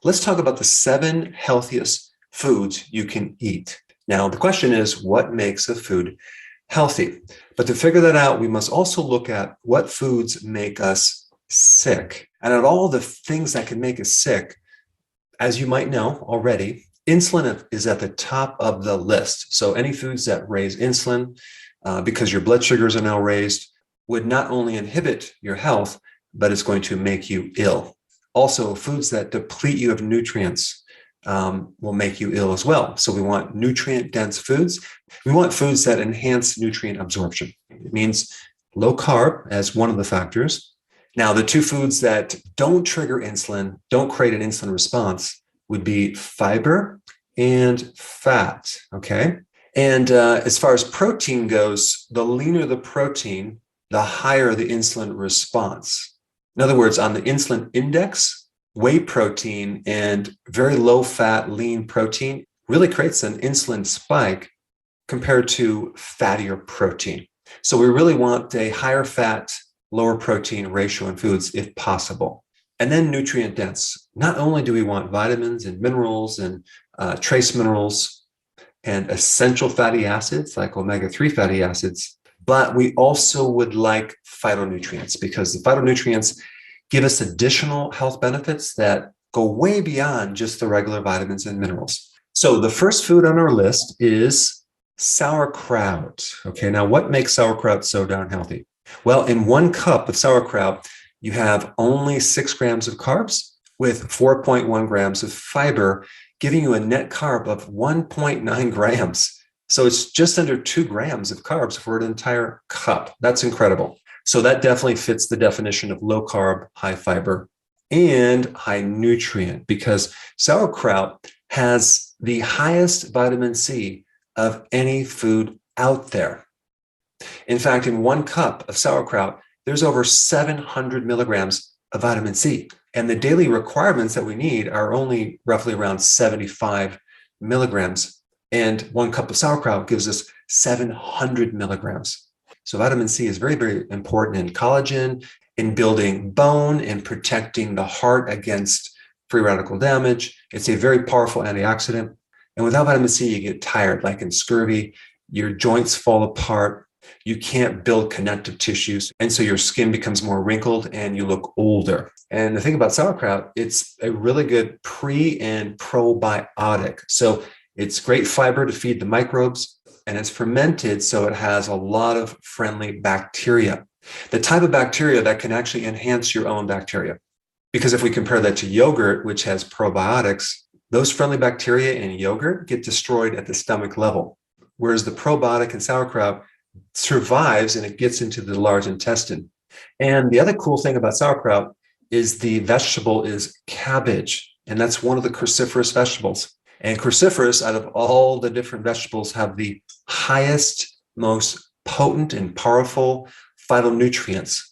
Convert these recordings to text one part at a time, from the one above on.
let's talk about the 7 healthiest foods you can eat. Now, the question is, what makes a food healthy? But to figure that out, we must also look at what foods make us sick. And of all the things that can make us sick, as you might know already, insulin is at the top of the list. So any foods that raise insulin, because your blood sugars are now raised, would not only inhibit your health, but it's going to make you ill. Also, foods that deplete you of nutrients will make you ill as well. So we want nutrient-dense foods. We want foods that enhance nutrient absorption. It means low carb as one of the factors. Now, the 2 foods that don't trigger insulin, don't create an insulin response, would be fiber and fat, okay? And as far as protein goes, the leaner the protein, the higher the insulin response. In other words, on the insulin index, whey protein and very low-fat, lean protein really creates an insulin spike compared to fattier protein. So we really want a higher fat, lower protein ratio in foods if possible. And then nutrient dense. Not only do we want vitamins and minerals and trace minerals and essential fatty acids like omega-3 fatty acids, but we also would like phytonutrients because the phytonutrients give us additional health benefits that go way beyond just the regular vitamins and minerals. So the first food on our list is sauerkraut. Okay, now what makes sauerkraut so darn healthy? Well, in 1 cup of sauerkraut, you have only 6 grams of carbs with 4.1 grams of fiber, giving you a net carb of 1.9 grams. So it's just under 2 grams of carbs for an entire cup. That's incredible. So that definitely fits the definition of low carb, high fiber, and high nutrient because sauerkraut has the highest vitamin C of any food out there. In fact, in 1 cup of sauerkraut, there's over 700 milligrams of vitamin C. And the daily requirements that we need are only roughly around 75 milligrams. And 1 cup of sauerkraut gives us 700 milligrams. So vitamin C is very, very important in collagen, in building bone, and protecting the heart against free radical damage. It's a very powerful antioxidant. And without vitamin C, you get tired, like in scurvy, your joints fall apart, you can't build connective tissues. And so your skin becomes more wrinkled and you look older. And the thing about sauerkraut, it's a really good pre and probiotic. So it's great fiber to feed the microbes, and it's fermented, so it has a lot of friendly bacteria. The type of bacteria that can actually enhance your own bacteria. Because if we compare that to yogurt, which has probiotics, those friendly bacteria in yogurt get destroyed at the stomach level, whereas the probiotic in sauerkraut survives and it gets into the large intestine. And the other cool thing about sauerkraut is the vegetable is cabbage, and that's one of the cruciferous vegetables. And cruciferous, out of all the different vegetables, have the highest, most potent and powerful phytonutrients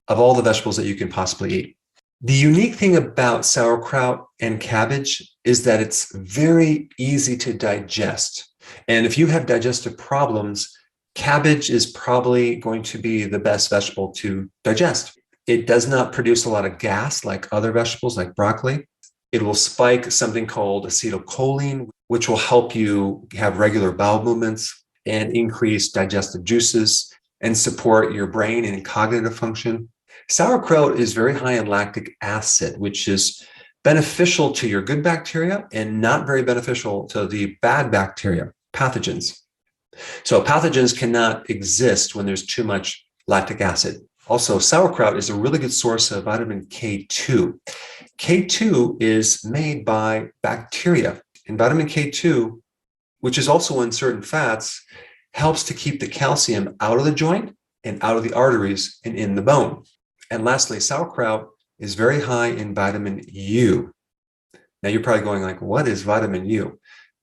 of all the vegetables that you can possibly eat. The unique thing about sauerkraut and cabbage is that it's very easy to digest. And if you have digestive problems, cabbage is probably going to be the best vegetable to digest. It does not produce a lot of gas like other vegetables like broccoli. It will spike something called acetylcholine, which will help you have regular bowel movements and increase digestive juices and support your brain and cognitive function. Sauerkraut is very high in lactic acid, which is beneficial to your good bacteria and not very beneficial to the bad bacteria, pathogens. So pathogens cannot exist when there's too much lactic acid. Also, sauerkraut is a really good source of vitamin K2. K2 is made by bacteria. And vitamin K2, which is also in certain fats, helps to keep the calcium out of the joint and out of the arteries and in the bone. And lastly, sauerkraut is very high in vitamin U. Now you're probably going like, what is vitamin U?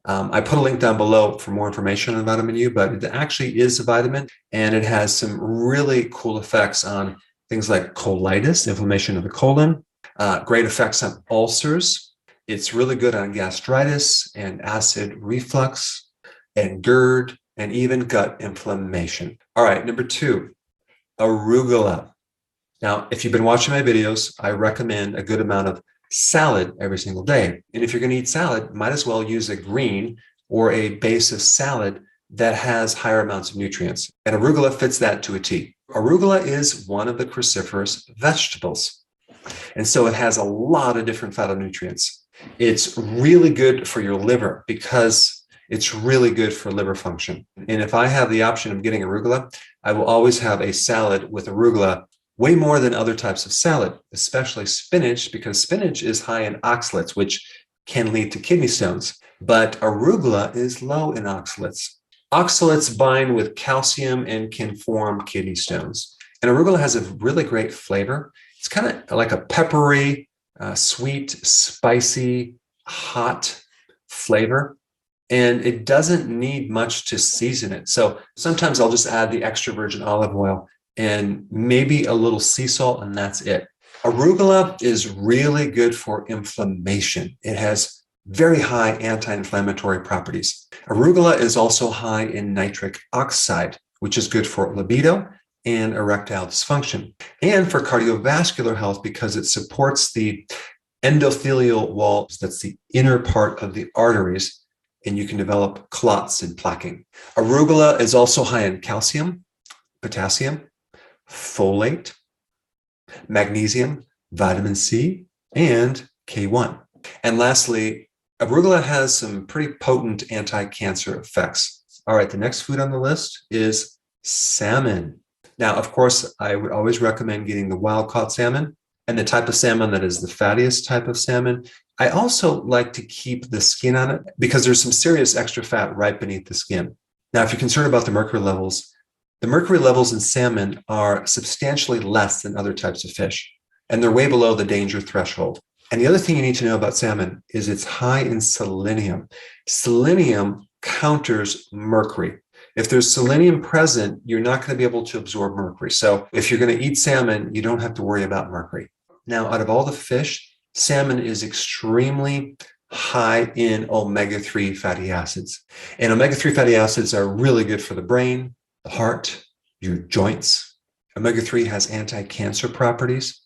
I put a link down below for more information on vitamin U, but it actually is a vitamin, and it has some really cool effects on things like colitis, inflammation of the colon, great effects on ulcers. It's really good on gastritis and acid reflux and GERD and even gut inflammation. All right, number 2, arugula. Now, if you've been watching my videos, I recommend a good amount of salad every single day. And if you're going to eat salad, might as well use a green or a base of salad that has higher amounts of nutrients. And arugula fits that to a T. Arugula is one of the cruciferous vegetables. And so it has a lot of different phytonutrients. It's really good for your liver because it's really good for liver function. And if I have the option of getting arugula, I will always have a salad with arugula way more than other types of salad, especially spinach, because spinach is high in oxalates, which can lead to kidney stones. But arugula is low in oxalates. Oxalates bind with calcium and can form kidney stones. And arugula has a really great flavor. It's kind of like a peppery, sweet, spicy, hot flavor. And it doesn't need much to season it. So sometimes I'll just add the extra virgin olive oil and maybe a little sea salt, and that's it. Arugula is really good for inflammation. It has very high anti-inflammatory properties. Arugula is also high in nitric oxide, which is good for libido and erectile dysfunction, and for cardiovascular health because it supports the endothelial wall, that's the inner part of the arteries, and you can develop clots and plaquing. Arugula is also high in calcium, potassium, folate, magnesium, vitamin C, and K1. And lastly, arugula has some pretty potent anti-cancer effects. All right, the next food on the list is salmon. Now, of course, I would always recommend getting the wild-caught salmon and the type of salmon that is the fattiest type of salmon. I also like to keep the skin on it because there's some serious extra fat right beneath the skin. Now, if you're concerned about the mercury levels in salmon are substantially less than other types of fish, and they're way below the danger threshold. And the other thing you need to know about salmon is it's high in selenium. Selenium counters mercury. If there's selenium present, you're not going to be able to absorb mercury. So if you're going to eat salmon, you don't have to worry about mercury. Now, out of all the fish, salmon is extremely high in omega-3 fatty acids. And omega-3 fatty acids are really good for the brain, the heart, your joints. Omega-3 has anti-cancer properties.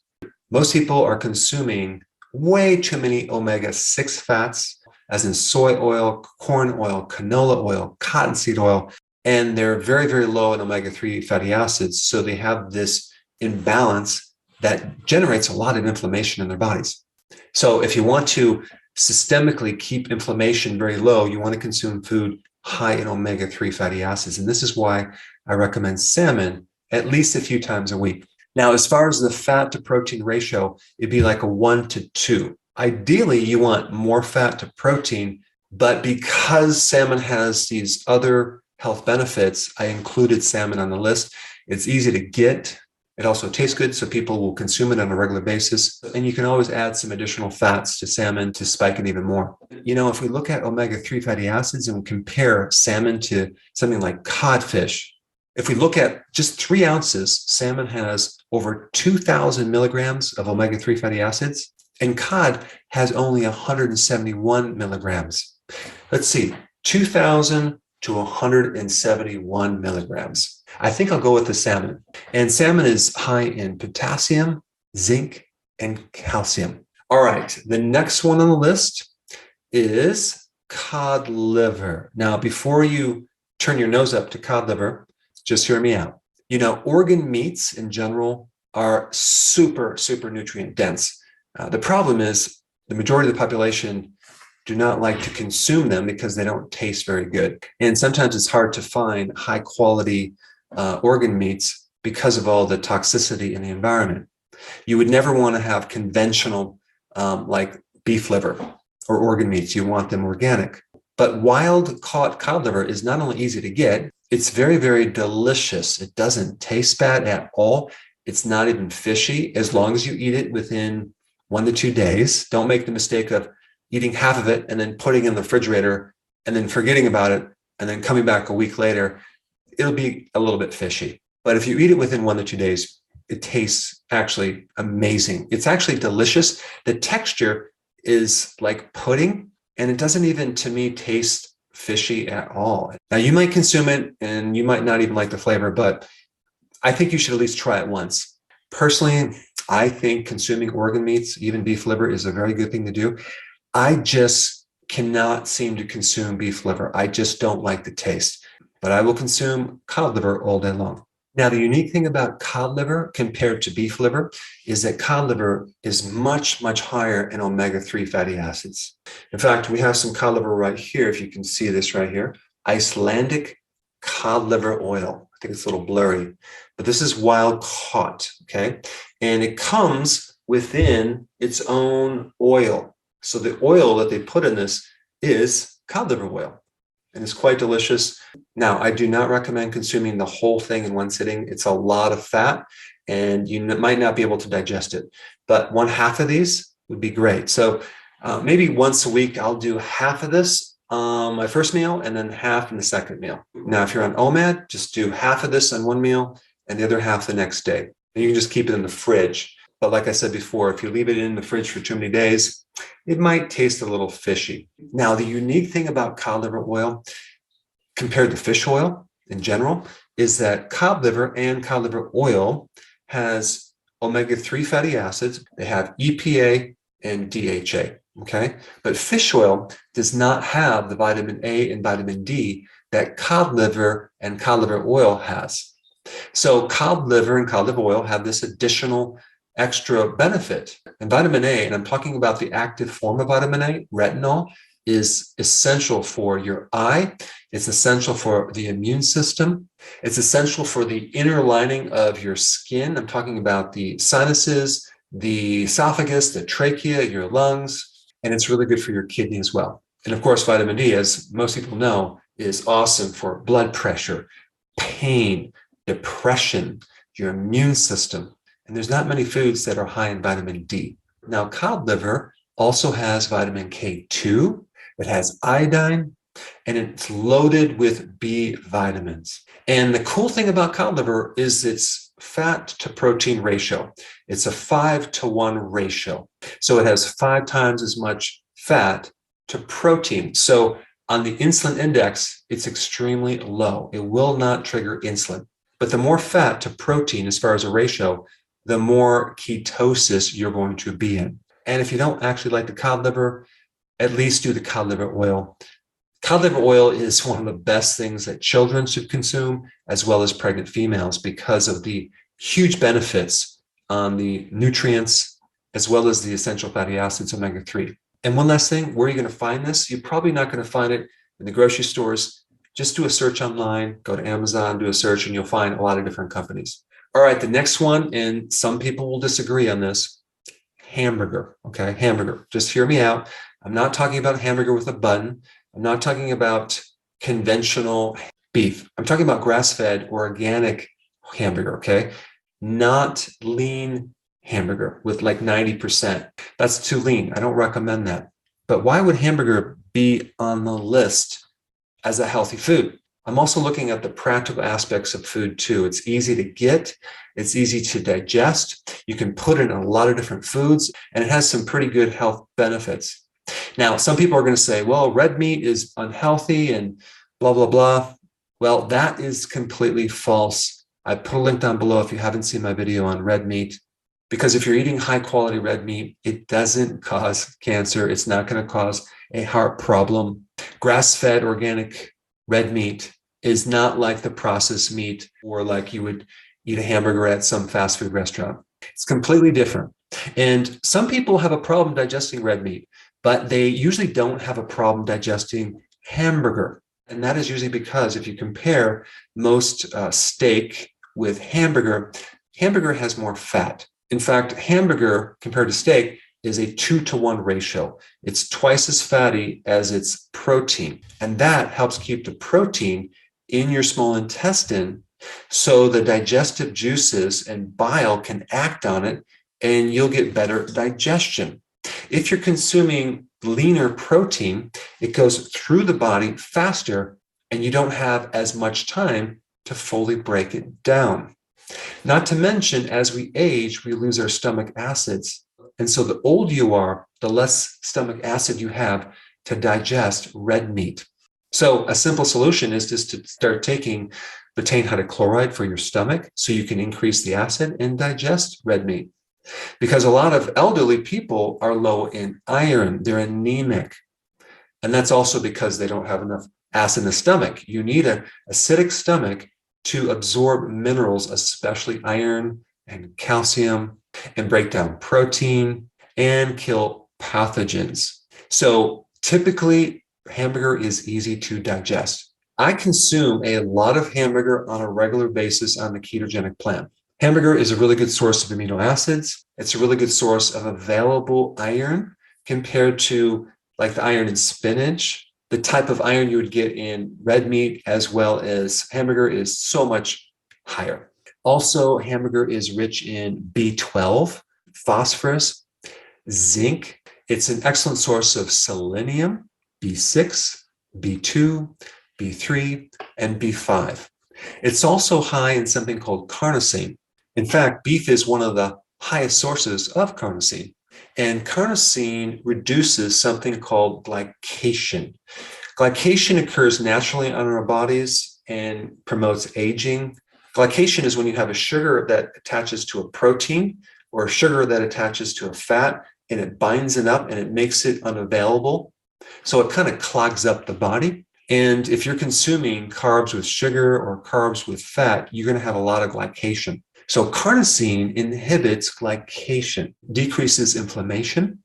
Most people are consuming way too many omega-6 fats, as in soy oil, corn oil, canola oil, cottonseed oil, and they're very, very low in omega-3 fatty acids. So they have this imbalance that generates a lot of inflammation in their bodies. So if you want to systemically keep inflammation very low, you want to consume food high in omega-3 fatty acids. And this is why I recommend salmon at least a few times a week. Now, as far as the fat to protein ratio, it'd be like a 1-to-2. Ideally, you want more fat to protein, but because salmon has these other health benefits, I included salmon on the list. It's easy to get. It also tastes good, so people will consume it on a regular basis. And you can always add some additional fats to salmon to spike it even more. You know, if we look at omega-3 fatty acids and compare salmon to something like codfish, if we look at just 3 ounces, salmon has over 2,000 milligrams of omega-3 fatty acids, and cod has only 171 milligrams. Let's see, 2,000 to 171 milligrams. I think I'll go with the salmon. And salmon is high in potassium, zinc, and calcium. All right, the next one on the list is cod liver. Now, before you turn your nose up to cod liver, just hear me out. You know, organ meats in general are super, super nutrient dense. The problem is the majority of the population do not like to consume them because they don't taste very good. And sometimes it's hard to find high quality organ meats because of all the toxicity in the environment. You would never want to have conventional like beef liver or organ meats. You want them organic. But wild caught cod liver is not only easy to get, it's very, very delicious. It doesn't taste bad at all. It's not even fishy as long as you eat it within 1 to 2 days. Don't make the mistake of eating half of it and then putting it in the refrigerator and then forgetting about it and then coming back a week later. It'll be a little bit fishy. But if you eat it within 1 to 2 days, it tastes actually amazing. It's actually delicious. The texture is like pudding, and it doesn't even, to me, taste fishy at all. Now, you might consume it and you might not even like the flavor, but I think you should at least try it once. Personally, I think consuming organ meats, even beef liver, is a very good thing to do. I just cannot seem to consume beef liver. I just don't like the taste, but I will consume cod liver all day long. Now, the unique thing about cod liver compared to beef liver is that cod liver is much, much higher in omega-3 fatty acids. In fact, we have some cod liver right here, if you can see this right here, Icelandic cod liver oil. I think it's a little blurry, but this is wild caught, okay? And it comes within its own oil. So the oil that they put in this is cod liver oil, and it's quite delicious. Now, I do not recommend consuming the whole thing in one sitting. It's a lot of fat, and you might not be able to digest it. But 1/2 of these would be great. So maybe once a week, I'll do half of this my first meal and then half in the second meal. Now, if you're on OMAD, just do half of this on one meal and the other half the next day. And you can just keep it in the fridge. But like I said before, if you leave it in the fridge for too many days, it might taste a little fishy. Now, the unique thing about cod liver oil compared to fish oil in general is that cod liver and cod liver oil has omega-3 fatty acids. They have EPA and DHA, okay? But fish oil does not have the vitamin A and vitamin D that cod liver and cod liver oil has. So cod liver and cod liver oil have this additional extra benefit. And vitamin A, and I'm talking about the active form of vitamin A, retinol, is essential for your eye. It's essential for the immune system. It's essential for the inner lining of your skin. I'm talking about the sinuses, the esophagus, the trachea, your lungs, and it's really good for your kidney as well. And of course, vitamin D, as most people know, is awesome for blood pressure, pain, depression, your immune system. And there's not many foods that are high in vitamin D. Now, cod liver also has vitamin K2, it has iodine, and it's loaded with B vitamins. And the cool thing about cod liver is its fat to protein ratio. It's a 5-to-1 ratio. So it has 5 times as much fat to protein. So on the insulin index, it's extremely low. It will not trigger insulin. But the more fat to protein, as far as a ratio, the more ketosis you're going to be in. And if you don't actually like the cod liver, at least do the cod liver oil. Cod liver oil is one of the best things that children should consume, as well as pregnant females, because of the huge benefits on the nutrients, as well as the essential fatty acids, omega-3. And one last thing, where are you going to find this? You're probably not going to find it in the grocery stores. Just do a search online, go to Amazon, do a search, and you'll find a lot of different companies. All right, the next one, and some people will disagree on this, hamburger, okay? Hamburger, just hear me out. I'm not talking about hamburger with a bun. I'm not talking about conventional beef. I'm talking about grass-fed organic hamburger, okay? Not lean hamburger with like 90%. That's too lean. I don't recommend that. But why would hamburger be on the list as a healthy food? I'm also looking at the practical aspects of food too. It's easy to get, it's easy to digest. You can put it in a lot of different foods, and it has some pretty good health benefits. Now, some people are going to say, well, red meat is unhealthy and blah, blah, blah. Well, that is completely false. I put a link down below if you haven't seen my video on red meat, because if you're eating high quality red meat, it doesn't cause cancer. It's not going to cause a heart problem. Grass-fed organic red meat is not like the processed meat or like you would eat a hamburger at some fast food restaurant. It's completely different. And some people have a problem digesting red meat, but they usually don't have a problem digesting hamburger. And that is usually because if you compare most steak with hamburger, hamburger has more fat. In fact, hamburger compared to steak is a 2-to-1 ratio. It's twice as fatty as its protein. And that helps keep the protein in your small intestine so the digestive juices and bile can act on it and you'll get better digestion. If you're consuming leaner protein, it goes through the body faster and you don't have as much time to fully break it down. Not to mention, as we age, we lose our stomach acids. And so the older you are, the less stomach acid you have to digest red meat. So a simple solution is just to start taking betaine hydrochloride for your stomach so you can increase the acid and digest red meat. because a lot of elderly people are low in iron. They're anemic. And that's also because they don't have enough acid in the stomach. You need an acidic stomach to absorb minerals, especially iron and calcium, and break down protein and kill pathogens. So typically, hamburger is easy to digest. I consume a lot of hamburger on a regular basis on the ketogenic plan. Hamburger is a really good source of amino acids. It's a really good source of available iron compared to like the iron in spinach. The type of iron you would get in red meat as well as hamburger is so much higher. Also, hamburger is rich in B12, phosphorus, zinc. It's an excellent source of selenium, B6, B2, B3, and B5. It's also high in something called carnosine. In fact, beef is one of the highest sources of carnosine. And carnosine reduces something called glycation. Glycation occurs naturally on our bodies and promotes aging. Glycation is when you have a sugar that attaches to a protein or a sugar that attaches to a fat, and it binds it up and it makes it unavailable. So it kind of clogs up the body. And if you're consuming carbs with sugar or carbs with fat, you're going to have a lot of glycation. So carnosine inhibits glycation, decreases inflammation,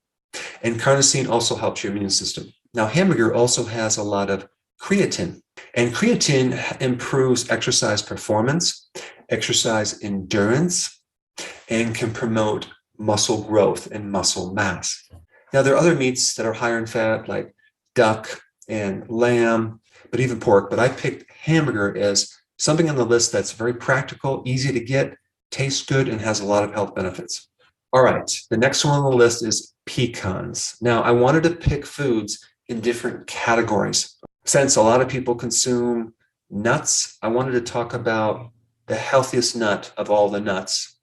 and carnosine also helps your immune system. Now, hamburger also has a lot of creatine, and creatine improves exercise performance, exercise endurance, and can promote muscle growth and muscle mass. Now, there are other meats that are higher in fat, like duck and lamb, but even pork. But I picked hamburger as something on the list that's very practical, easy to get, tastes good, and has a lot of health benefits. All right, the next one on the list is pecans. Now, I wanted to pick foods in different categories. Since a lot of people consume nuts, I wanted to talk about the healthiest nut of all the nuts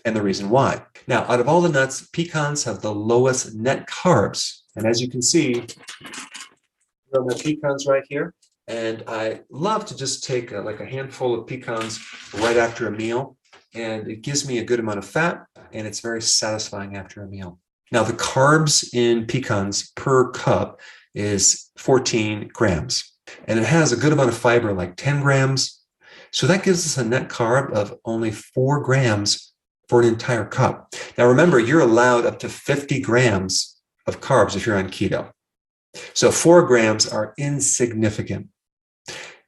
and the reason why. Now, out of all the nuts, pecans have the lowest net carbs. And as you can see, here are my pecans right here. And I love to just take a handful of pecans right after a meal. And it gives me a good amount of fat, and it's very satisfying after a meal. Now, the carbs in pecans per cup is 14 grams, and it has a good amount of fiber, like 10 grams. So that gives us a net carb of only 4 grams for an entire cup. Now, remember, you're allowed up to 50 grams of carbs if you're on keto. So 4 grams are insignificant.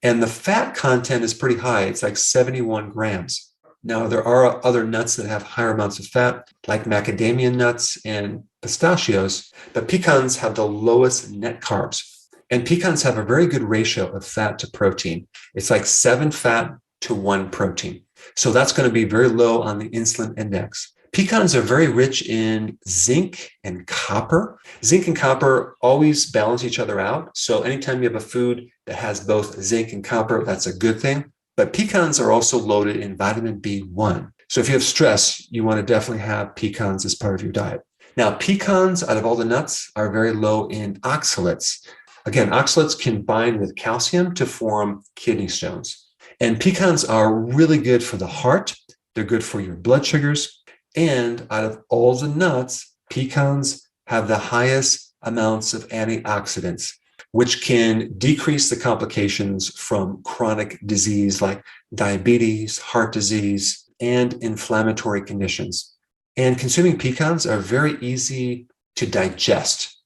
And the fat content is pretty high. It's like 71 grams. Now, there are other nuts that have higher amounts of fat, like macadamia nuts and pistachios, but pecans have the lowest net carbs. And pecans have a very good ratio of fat to protein. It's like 7 fat to 1 protein. So that's going to be very low on the insulin index. Pecans are very rich in zinc and copper. Zinc and copper always balance each other out. So anytime you have a food that has both zinc and copper, that's a good thing. But pecans are also loaded in vitamin B1. So if you have stress, you want to definitely have pecans as part of your diet. Now, pecans, out of all the nuts, are very low in oxalates. Again, oxalates can bind with calcium to form kidney stones. And pecans are really good for the heart. They're good for your blood sugars. And out of all the nuts, pecans have the highest amounts of antioxidants, which can decrease the complications from chronic disease like diabetes, heart disease, and inflammatory conditions. And consuming pecans are very easy to digest.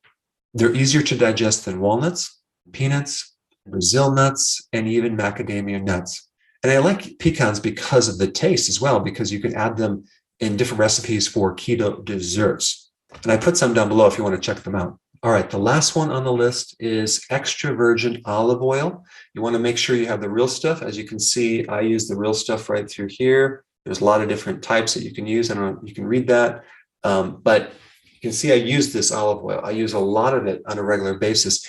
They're easier to digest than walnuts, peanuts, Brazil nuts, and even macadamia nuts. And I like pecans because of the taste as well, because you can add them in different recipes for keto desserts. And I put some down below if you want to check them out. All right, the last one on the list is extra virgin olive oil. You want to make sure you have the real stuff. As you can see, I use the real stuff right through here. There's a lot of different types that you can use. I don't know if you can read that, but you can see I use this olive oil. I use a lot of it on a regular basis.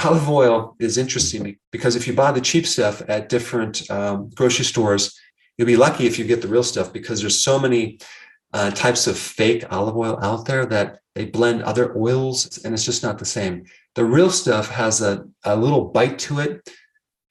Olive oil is interesting because if you buy the cheap stuff at different grocery stores, you'll be lucky if you get the real stuff because there's so many types of fake olive oil out there that they blend other oils and it's just not the same. The real stuff has a little bite to it.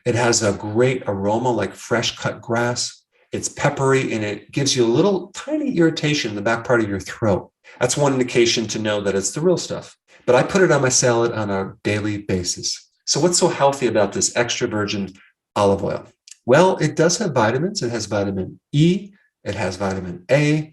It has a great aroma like fresh cut grass. It's peppery and it gives you a little tiny irritation in the back part of your throat. That's one indication to know that it's the real stuff. But I put it on my salad on a daily basis. So what's so healthy about this extra virgin olive oil? Well, it does have vitamins. It has vitamin E, it has vitamin A,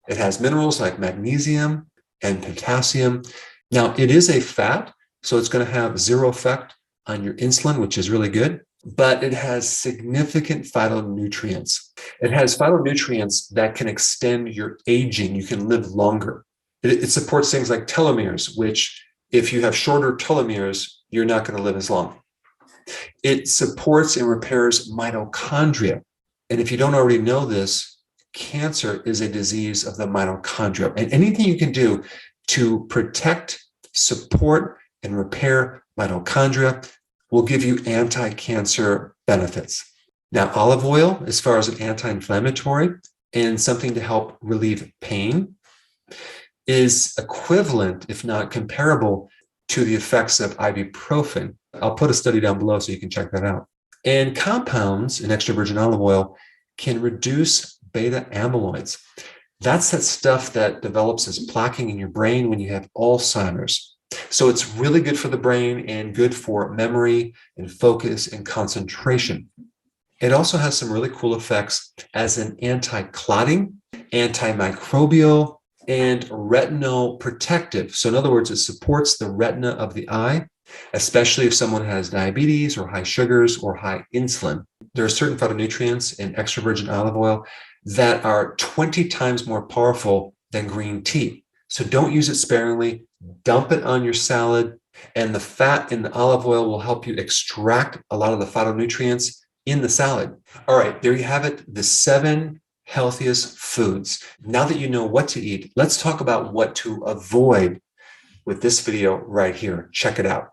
it has minerals like magnesium and potassium. Now, it is a fat, so it's going to have zero effect on your insulin, which is really good, but it has significant phytonutrients. It has phytonutrients that can extend your aging. You can live longer. It supports things like telomeres, which if you have shorter telomeres, you're not going to live as long. It supports and repairs mitochondria. And if you don't already know this, cancer is a disease of the mitochondria. And anything you can do to protect, support, and repair mitochondria will give you anti-cancer benefits. Now, olive oil, as far as an anti-inflammatory and something to help relieve pain, is equivalent, if not comparable, to the effects of ibuprofen. I'll put a study down below so you can check that out. And compounds in extra virgin olive oil can reduce beta amyloids. That's that stuff that develops as plaquing in your brain when you have Alzheimer's. So it's really good for the brain and good for memory and focus and concentration. It also has some really cool effects as an anti-clotting, antimicrobial, and retinal protective. So in other words, it supports the retina of the eye, especially if someone has diabetes or high sugars or high insulin. There are certain phytonutrients in extra virgin olive oil that are 20 times more powerful than green tea. So don't use it sparingly. Dump it on your salad, and the fat in the olive oil will help you extract a lot of the phytonutrients in the salad. All right, there you have it, the 7 healthiest foods. Now that you know what to eat, let's talk about what to avoid with this video right here. Check it out.